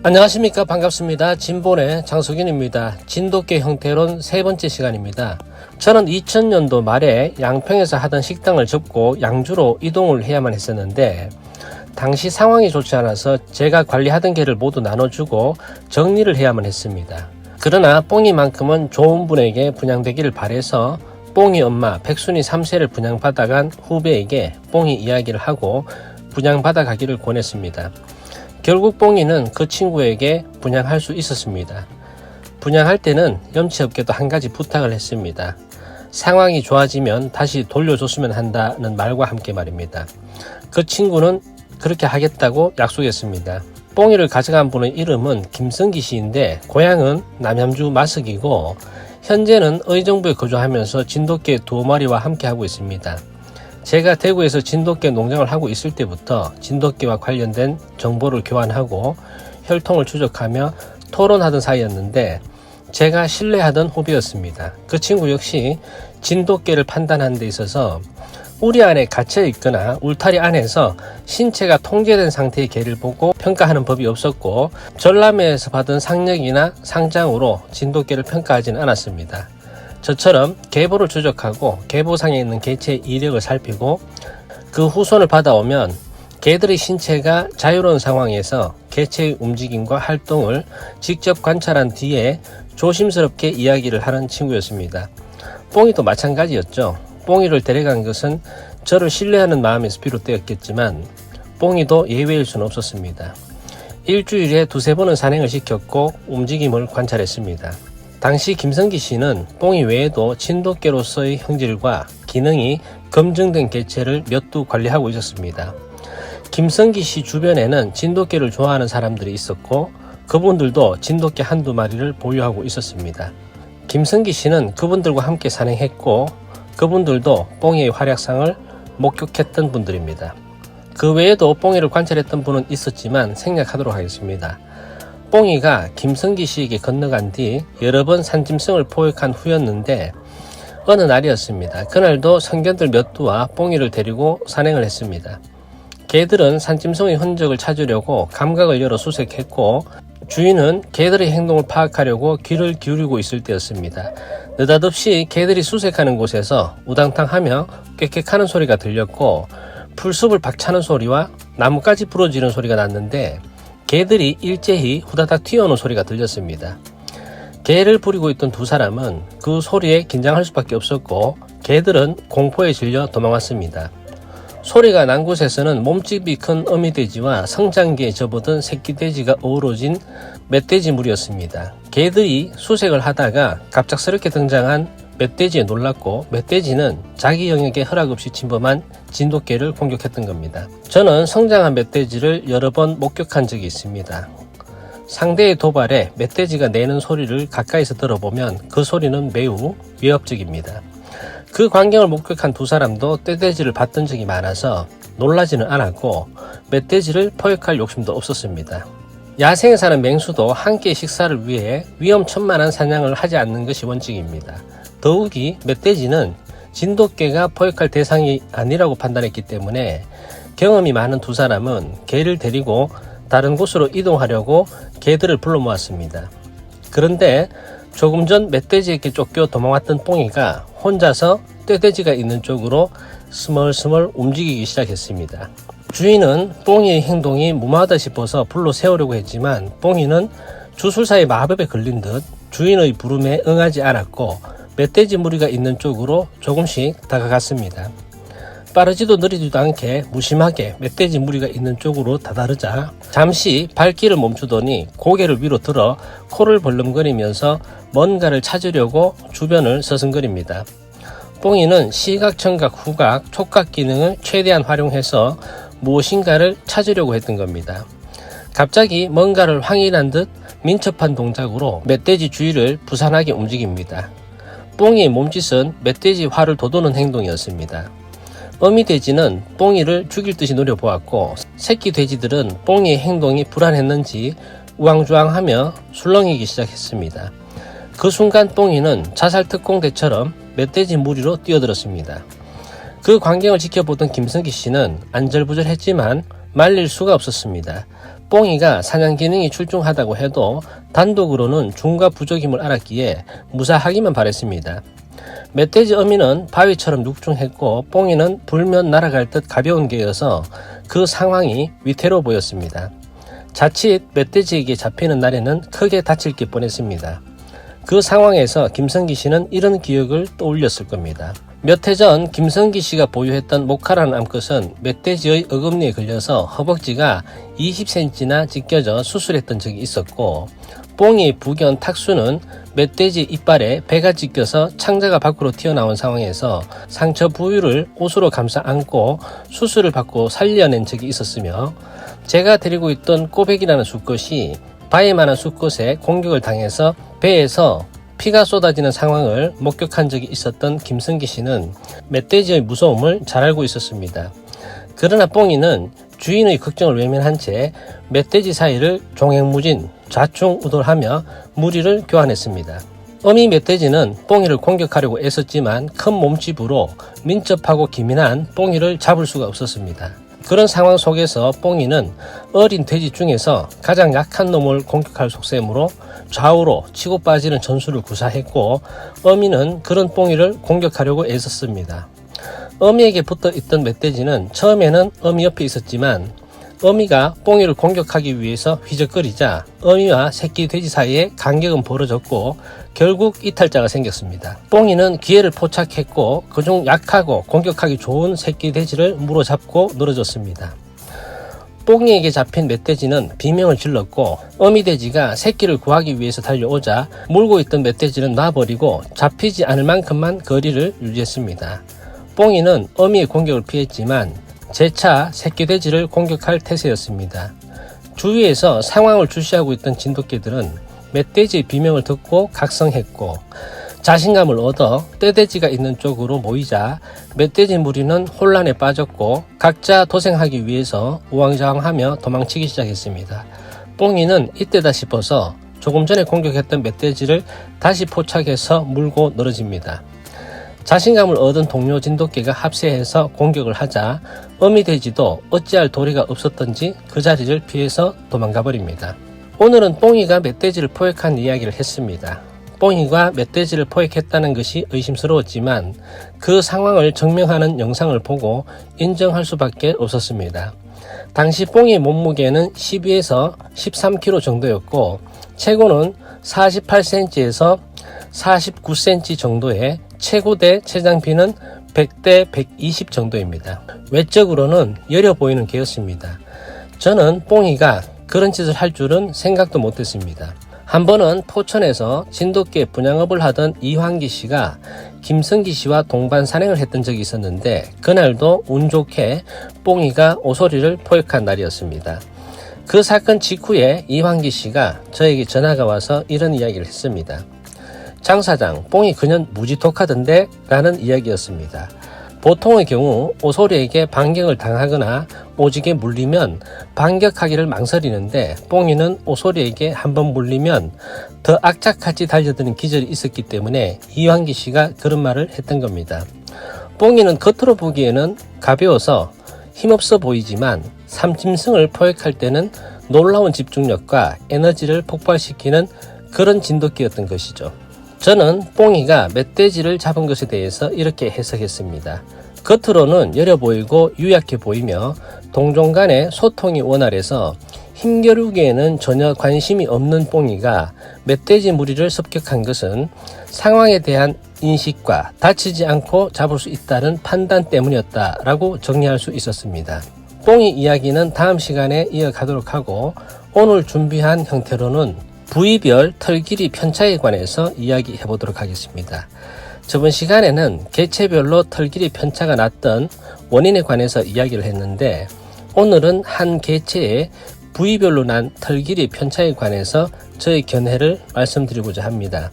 안녕하십니까. 반갑습니다. 진본의 장석윤입니다. 진돗개 형태론 세 번째 시간입니다. 저는 2000년도 말에 양평에서 하던 식당을 접고 양주로 이동을 해야만 했었는데 당시 상황이 좋지 않아서 제가 관리하던 개를 모두 나눠주고 정리를 해야만 했습니다. 그러나 뽕이만큼은 좋은 분에게 분양되기를 바래서 뽕이 엄마 백순이 3세를 분양받아간 후배에게 뽕이 이야기를 하고 분양받아 가기를 권했습니다. 결국 뽕이는 그 친구에게 분양할 수 있었습니다. 분양할 때는 염치 없게도 한 가지 부탁을 했습니다. 상황이 좋아지면 다시 돌려줬으면 한다는 말과 함께 말입니다. 그 친구는 그렇게 하겠다고 약속했습니다. 뽕이를 가져간 분의 이름은 김성기 씨인데 고향은 남양주 마석이고 현재는 의정부에 거주하면서 진돗개 2마리와 함께 하고 있습니다. 제가 대구에서 진돗개 농장을 하고 있을 때부터 진돗개와 관련된 정보를 교환하고 혈통을 추적하며 토론하던 사이였는데 제가 신뢰하던 후배였습니다. 그 친구 역시 진돗개를 판단하는 데 있어서 우리 안에 갇혀 있거나 울타리 안에서 신체가 통제된 상태의 개를 보고 평가하는 법이 없었고 전람회에서 받은 상력이나 상장으로 진돗개를 평가하지는 않았습니다. 저처럼 계보를 추적하고 계보상에 있는 개체의 이력을 살피고 그 후손을 받아오면 개들의 신체가 자유로운 상황에서 개체의 움직임과 활동을 직접 관찰한 뒤에 조심스럽게 이야기를 하는 친구였습니다. 뽕이도 마찬가지였죠. 뽕이를 데려간 것은 저를 신뢰하는 마음에서 비롯되었겠지만 뽕이도 예외일 수는 없었습니다. 일주일에 2-3번은 산행을 시켰고 움직임을 관찰했습니다. 당시 김성기 씨는 뽕이 외에도 진돗개로서의 형질과 기능이 검증된 개체를 몇 두 관리하고 있었습니다. 김성기 씨 주변에는 진돗개를 좋아하는 사람들이 있었고 그분들도 진돗개 1-2마리를 보유하고 있었습니다. 김성기 씨는 그분들과 함께 산행했고 그분들도 뽕이의 활약상을 목격했던 분들입니다. 그 외에도 뽕이를 관찰했던 분은 있었지만 생략하도록 하겠습니다. 뽕이가 김성기 씨에게 건너간 뒤 여러 번 산짐승을 포획한 후였는데 어느 날이었습니다. 그날도 성견들 몇 두와 뽕이를 데리고 산행을 했습니다. 개들은 산짐승의 흔적을 찾으려고 감각을 열어 수색했고 주인은 개들의 행동을 파악하려고 귀를 기울이고 있을 때였습니다. 느닷없이 개들이 수색하는 곳에서 우당탕하며 꽥꽥하는 소리가 들렸고 풀숲을 박차는 소리와 나뭇가지 부러지는 소리가 났는데 개들이 일제히 후다닥 튀어오는 소리가 들렸습니다. 개를 부리고 있던 2사람은 그 소리에 긴장할 수밖에 없었고 개들은 공포에 질려 도망왔습니다. 소리가 난 곳에서는 몸집이 큰 어미돼지와 성장기에 접어든 새끼돼지가 어우러진 멧돼지 무리였습니다. 개들이 수색을 하다가 갑작스럽게 등장한 멧돼지에 놀랐고 멧돼지는 자기 영역에 허락 없이 침범한 진돗개를 공격했던 겁니다. 저는 성장한 멧돼지를 여러 번 목격한 적이 있습니다. 상대의 도발에 멧돼지가 내는 소리를 가까이서 들어보면 그 소리는 매우 위협적입니다. 그 광경을 목격한 2사람도 떼돼지를 봤던 적이 많아서 놀라지는 않았고 멧돼지를 포획할 욕심도 없었습니다. 야생에 사는 맹수도 한 끼의 식사를 위해 위험천만한 사냥을 하지 않는 것이 원칙입니다. 더욱이 멧돼지는 진돗개가 포획할 대상이 아니라고 판단했기 때문에 경험이 많은 2사람은 개를 데리고 다른 곳으로 이동하려고 개들을 불러 모았습니다. 그런데 조금 전 멧돼지에게 쫓겨 도망왔던 뽕이가 혼자서 떼돼지가 있는 쪽으로 스멀스멀 움직이기 시작했습니다. 주인은 뽕이의 행동이 무모하다 싶어서 불러 세우려고 했지만 뽕이는 주술사의 마법에 걸린 듯 주인의 부름에 응하지 않았고 멧돼지 무리가 있는 쪽으로 조금씩 다가갔습니다. 빠르지도 느리지도 않게 무심하게 멧돼지 무리가 있는 쪽으로 다다르자 잠시 발길을 멈추더니 고개를 위로 들어 코를 벌름거리면서 뭔가를 찾으려고 주변을 서성거립니다. 뽕이는 시각, 청각, 후각, 촉각 기능을 최대한 활용해서 무엇인가를 찾으려고 했던 겁니다. 갑자기 뭔가를 확인한 듯 민첩한 동작으로 멧돼지 주위를 부산하게 움직입니다. 뽕이의 몸짓은 멧돼지 화를 돋우는 행동이었습니다. 어미돼지는 뽕이를 죽일 듯이 노려보았고 새끼 돼지들은 뽕이의 행동이 불안했는지 우왕좌왕하며 술렁이기 시작했습니다. 그 순간 뽕이는 자살특공대처럼 멧돼지 무리로 뛰어들었습니다. 그 광경을 지켜보던 김성기 씨는 안절부절했지만 말릴 수가 없었습니다. 뽕이가 사냥 기능이 출중하다고 해도 단독으로는 중과 부족임을 알았기에 무사하기만 바랬습니다. 멧돼지 어미는 바위처럼 육중했고 뽕이는 불면 날아갈 듯 가벼운 개여서 그 상황이 위태로워 보였습니다. 자칫 멧돼지에게 잡히는 날에는 크게 다칠 게 뻔했습니다. 그 상황에서 김성기 씨는 이런 기억을 떠올렸을 겁니다. 몇 해 전 김성기 씨가 보유했던 모카라는 암컷은 멧돼지의 어금니에 걸려서 허벅지가 20cm나 찢겨져 수술했던 적이 있었고, 뽕이 부견 탁수는 멧돼지 이빨에 배가 찢겨서 창자가 밖으로 튀어나온 상황에서 상처 부위를 옷으로 감싸 안고 수술을 받고 살려낸 적이 있었으며, 제가 데리고 있던 꼬백이라는 수컷이 바위만한 수컷에 공격을 당해서 배에서 피가 쏟아지는 상황을 목격한 적이 있었던 김성기 씨는 멧돼지의 무서움을 잘 알고 있었습니다. 그러나 뽕이는 주인의 걱정을 외면한 채 멧돼지 사이를 종횡무진 좌충우돌하며 무리를 교환했습니다. 어미 멧돼지는 뽕이를 공격하려고 애썼지만 큰 몸집으로 민첩하고 기민한 뽕이를 잡을 수가 없었습니다. 그런 상황 속에서 뽕이는 어린 돼지 중에서 가장 약한 놈을 공격할 속셈으로 좌우로 치고 빠지는 전술을 구사했고, 어미는 그런 뽕이를 공격하려고 애썼습니다. 어미에게 붙어 있던 멧돼지는 처음에는 어미 옆에 있었지만 어미가 뽕이를 공격하기 위해서 휘적거리자 어미와 새끼 돼지 사이에 간격은 벌어졌고 결국 이탈자가 생겼습니다. 뽕이는 기회를 포착했고 그중 약하고 공격하기 좋은 새끼 돼지를 물어잡고 늘어졌습니다. 뽕이에게 잡힌 멧돼지는 비명을 질렀고 어미 돼지가 새끼를 구하기 위해서 달려오자 물고 있던 멧돼지는 놔버리고 잡히지 않을 만큼만 거리를 유지했습니다. 뽕이는 어미의 공격을 피했지만 재차 새끼 돼지를 공격할 태세였습니다. 주위에서 상황을 주시하고 있던 진돗개들은 멧돼지의 비명을 듣고 각성했고 자신감을 얻어 떼돼지가 있는 쪽으로 모이자 멧돼지 무리는 혼란에 빠졌고 각자 도생하기 위해서 우왕좌왕하며 도망치기 시작했습니다. 뽕이는 이때다 싶어서 조금 전에 공격했던 멧돼지를 다시 포착해서 물고 늘어집니다. 자신감을 얻은 동료 진돗개가 합세해서 공격을 하자 어미 돼지도 어찌할 도리가 없었던지 그 자리를 피해서 도망가 버립니다. 오늘은 뽕이가 멧돼지를 포획한 이야기를 했습니다. 뽕이가 멧돼지를 포획했다는 것이 의심스러웠지만 그 상황을 증명하는 영상을 보고 인정할 수밖에 없었습니다. 당시 뽕이의 몸무게는 12에서 13kg 정도였고 최고는 48cm에서 49cm 정도의 최고대 체장비는 100대 120 정도입니다. 외적으로는 여려 보이는 개였습니다. 저는 뽕이가 그런 짓을 할 줄은 생각도 못했습니다. 한 번은 포천에서 진돗개 분양업을 하던 이황기 씨가 김성기 씨와 동반 산행을 했던 적이 있었는데 그날도 운 좋게 뽕이가 오소리를 포획한 날이었습니다. 그 사건 직후에 이황기 씨가 저에게 전화가 와서 이런 이야기를 했습니다. 장 사장, 뽕이 그년 무지 독하던데? 라는 이야기였습니다. 보통의 경우 오소리에게 반격을 당하거나 오직에 물리면 반격하기를 망설이는데 뽕이는 오소리에게 한번 물리면 더 악착같이 달려드는 기절이 있었기 때문에 이황기 씨가 그런 말을 했던 겁니다. 뽕이는 겉으로 보기에는 가벼워서 힘없어 보이지만 삼짐승을 포획할 때는 놀라운 집중력과 에너지를 폭발시키는 그런 진돗개였던 것이죠. 저는 뽕이가 멧돼지를 잡은 것에 대해서 이렇게 해석했습니다. 겉으로는 여려 보이고 유약해 보이며 동종 간의 소통이 원활해서 힘겨루기에는 전혀 관심이 없는 뽕이가 멧돼지 무리를 습격한 것은 상황에 대한 인식과 다치지 않고 잡을 수 있다는 판단 때문이었다라고 정리할 수 있었습니다. 뽕이 이야기는 다음 시간에 이어가도록 하고 오늘 준비한 형태로는 부위별 털 길이 편차에 관해서 이야기해 보도록 하겠습니다. 저번 시간에는 개체별로 털 길이 편차가 났던 원인에 관해서 이야기를 했는데 오늘은 한 개체의 부위별로 난 털 길이 편차에 관해서 저의 견해를 말씀드리고자 합니다.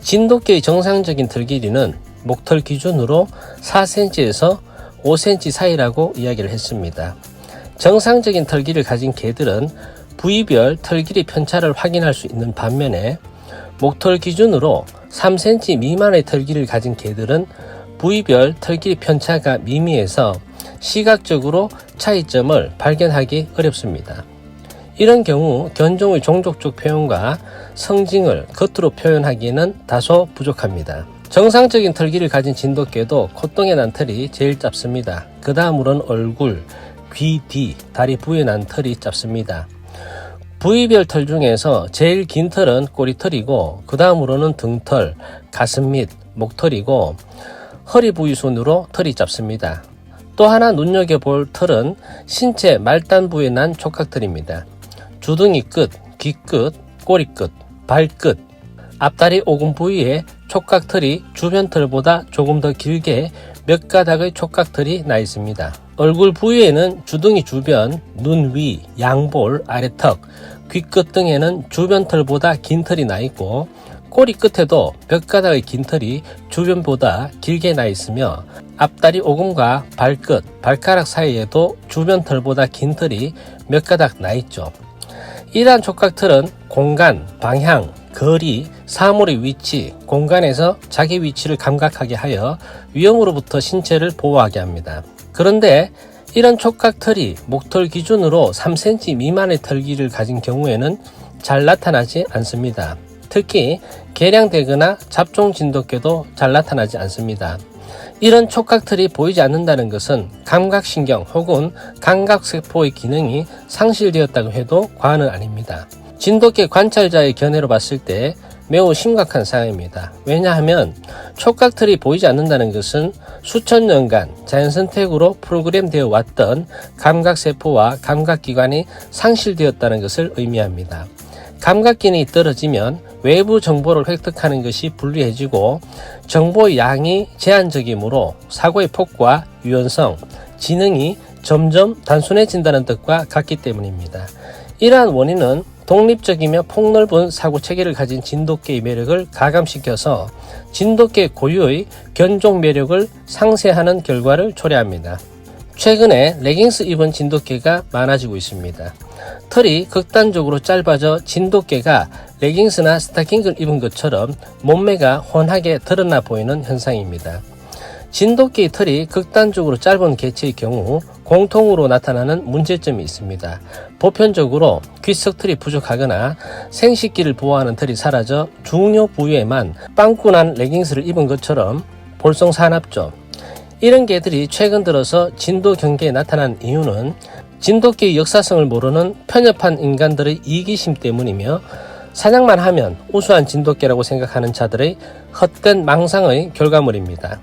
진돗개의 정상적인 털 길이는 목털 기준으로 4cm에서 5cm 사이라고 이야기를 했습니다. 정상적인 털 길이를 가진 개들은 부위별 털 길이 편차를 확인할 수 있는 반면에 목털 기준으로 3cm 미만의 털 길이를 가진 개들은 부위별 털 길이 편차가 미미해서 시각적으로 차이점을 발견하기 어렵습니다. 이런 경우 견종의 종족적 표현과 성징을 겉으로 표현하기에는 다소 부족합니다. 정상적인 털기를 가진 진돗개도 콧등에 난 털이 제일 짧습니다. 그 다음으로는 얼굴, 귀 뒤, 다리 부에 난 털이 짧습니다. 부위별 털 중에서 제일 긴 털은 꼬리털이고 그 다음으로는 등털, 가슴 및 목털이고 허리 부위 순으로 털이 짧습니다. 또 하나 눈여겨볼 털은 신체 말단 부에 난 촉각털입니다. 주둥이 끝, 귀 끝, 꼬리 끝, 발끝, 앞다리 오금 부위에 촉각털이 주변 털보다 조금 더 길게 몇 가닥의 촉각털이 나 있습니다. 얼굴 부위에는 주둥이 주변, 눈 위, 양볼, 아래턱, 귀끝 등에는 주변 털보다 긴 털이 나 있고 꼬리 끝에도 몇 가닥의 긴 털이 주변보다 길게 나 있으며 앞다리 오금과 발끝, 발가락 사이에도 주변 털보다 긴 털이 몇 가닥 나 있죠. 이러한 촉각털은 공간, 방향, 거리, 사물의 위치, 공간에서 자기 위치를 감각하게 하여 위험으로부터 신체를 보호하게 합니다. 그런데 이런 촉각털이 목털 기준으로 3cm 미만의 털기를 가진 경우에는 잘 나타나지 않습니다. 특히 개량되거나 잡종 진돗개도 잘 나타나지 않습니다. 이런 촉각털이 보이지 않는다는 것은 감각신경 혹은 감각세포의 기능이 상실되었다고 해도 과언은 아닙니다. 진돗개 관찰자의 견해로 봤을 때 매우 심각한 사항입니다. 왜냐하면 촉각털이 보이지 않는다는 것은 수천 년간 자연선택으로 프로그램되어 왔던 감각세포와 감각기관이 상실되었다는 것을 의미합니다. 감각기능이 떨어지면 외부 정보를 획득하는 것이 불리해지고 정보의 양이 제한적이므로 사고의 폭과 유연성, 지능이 점점 단순해진다는 뜻과 같기 때문입니다. 이러한 원인은 독립적이며 폭넓은 사고체계를 가진 진돗개의 매력을 가감시켜서 진돗개 고유의 견종 매력을 상쇄하는 결과를 초래합니다. 최근에 레깅스 입은 진돗개가 많아지고 있습니다. 털이 극단적으로 짧아져 진돗개가 레깅스나 스타킹을 입은 것처럼 몸매가 훤하게 드러나 보이는 현상입니다. 진돗개의 털이 극단적으로 짧은 개체의 경우 공통으로 나타나는 문제점이 있습니다. 보편적으로 귓속털이 부족하거나 생식기를 보호하는 털이 사라져 중요 부위에만 빵꾸난 레깅스를 입은 것처럼 볼썽사납죠. 이런 개들이 최근 들어서 진도 경계에 나타난 이유는 진돗개의 역사성을 모르는 편협한 인간들의 이기심 때문이며 사냥만 하면 우수한 진돗개라고 생각하는 자들의 헛된 망상의 결과물입니다.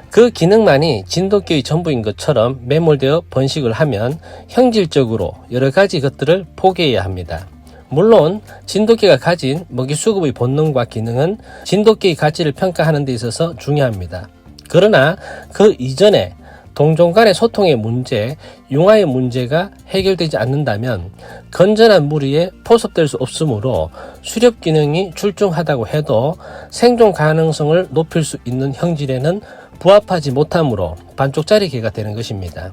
그 기능만이 진돗개의 전부인 것처럼 매몰되어 번식을 하면 형질적으로 여러 가지 것들을 포기해야 합니다. 물론 진돗개가 가진 먹이 수급의 본능과 기능은 진돗개의 가치를 평가하는 데 있어서 중요합니다. 그러나 그 이전에 동종 간의 소통의 문제, 융화의 문제가 해결되지 않는다면 건전한 무리에 포섭될 수 없으므로 수렵 기능이 출중하다고 해도 생존 가능성을 높일 수 있는 형질에는 부합하지 못하므로 반쪽짜리 개가 되는 것입니다.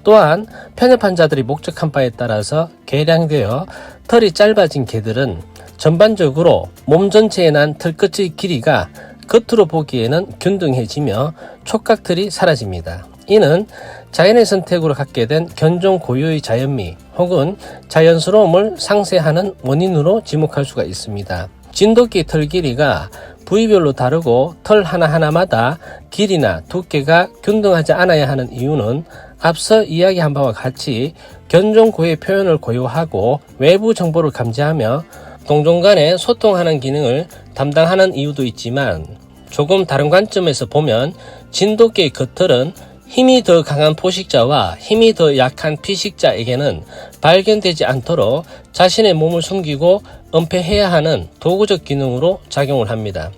또한 편협한 자들이 목적한 바에 따라서 개량되어 털이 짧아진 개들은 전반적으로 몸 전체에 난 털끝의 길이가 겉으로 보기에는 균등해지며 촉각털이 사라집니다. 이는 자연의 선택으로 갖게 된 견종 고유의 자연미 혹은 자연스러움을 상쇄하는 원인으로 지목할 수가 있습니다. 진돗개 털 길이가 부위별로 다르고 털 하나하나마다 길이나 두께가 균등하지 않아야 하는 이유는 앞서 이야기한 바와 같이 견종 고유의 표현을 고유하고 외부 정보를 감지하며 동종 간에 소통하는 기능을 담당하는 이유도 있지만 조금 다른 관점에서 보면 진돗개의 겉털은 힘이 더 강한 포식자와 힘이 더 약한 피식자에게는 발견되지 않도록 자신의 몸을 숨기고 은폐해야 하는 도구적 기능으로 작용을 합니다.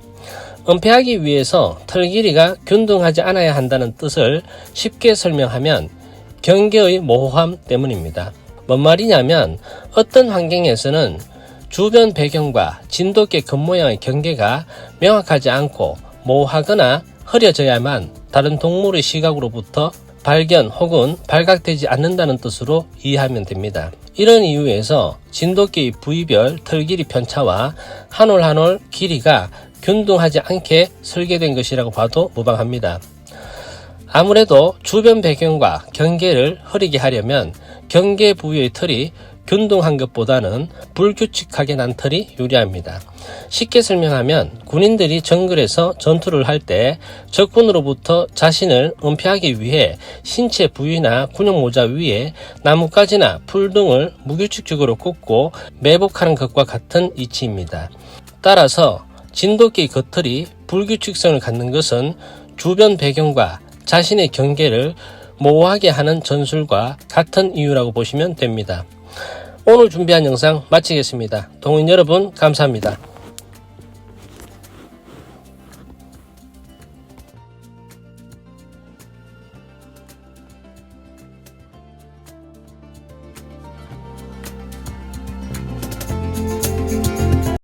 은폐하기 위해서 털 길이가 균등하지 않아야 한다는 뜻을 쉽게 설명하면 경계의 모호함 때문입니다. 뭔 말이냐면 어떤 환경에서는 주변 배경과 진돗개 겉모양의 경계가 명확하지 않고 모호하거나 흐려져야만 다른 동물의 시각으로부터 발견 혹은 발각되지 않는다는 뜻으로 이해하면 됩니다. 이런 이유에서 진돗개의 부위별 털 길이 편차와 한 올 한 올 길이가 균등하지 않게 설계된 것이라고 봐도 무방합니다. 아무래도 주변 배경과 경계를 흐리게 하려면 경계 부위의 털이 균등한 것보다는 불규칙하게 난 털이 유리합니다. 쉽게 설명하면 군인들이 정글에서 전투를 할 때 적군으로부터 자신을 은폐하기 위해 신체 부위나 군용 모자 위에 나뭇가지나 풀 등을 무규칙적으로 꽂고 매복하는 것과 같은 이치입니다. 따라서 진돗개의 겉털이 불규칙성을 갖는 것은 주변 배경과 자신의 경계를 모호하게 하는 전술과 같은 이유라고 보시면 됩니다. 오늘 준비한 영상 마치겠습니다. 동호인 여러분 감사합니다.